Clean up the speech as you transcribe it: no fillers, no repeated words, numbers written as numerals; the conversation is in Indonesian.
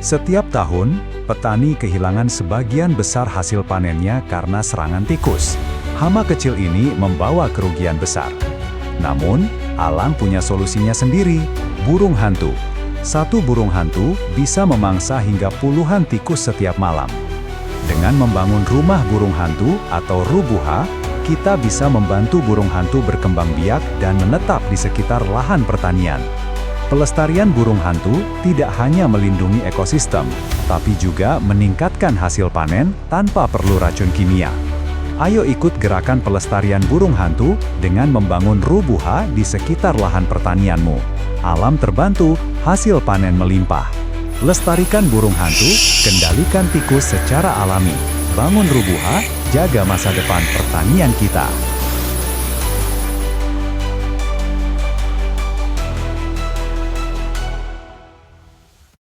Setiap tahun, petani kehilangan sebagian besar hasil panennya karena serangan tikus. Hama kecil ini membawa kerugian besar. Namun, alam punya solusinya sendiri, burung hantu. Satu burung hantu bisa memangsa hingga puluhan tikus setiap malam. Dengan membangun rumah burung hantu atau rubuha, kita bisa membantu burung hantu berkembang biak dan menetap di sekitar lahan pertanian. Pelestarian burung hantu tidak hanya melindungi ekosistem, tapi juga meningkatkan hasil panen tanpa perlu racun kimia. Ayo ikut gerakan pelestarian burung hantu dengan membangun rubuha di sekitar lahan pertanianmu. Alam terbantu, hasil panen melimpah. Lestarikan burung hantu, kendalikan tikus secara alami. Bangun rubuha, jaga masa depan pertanian kita.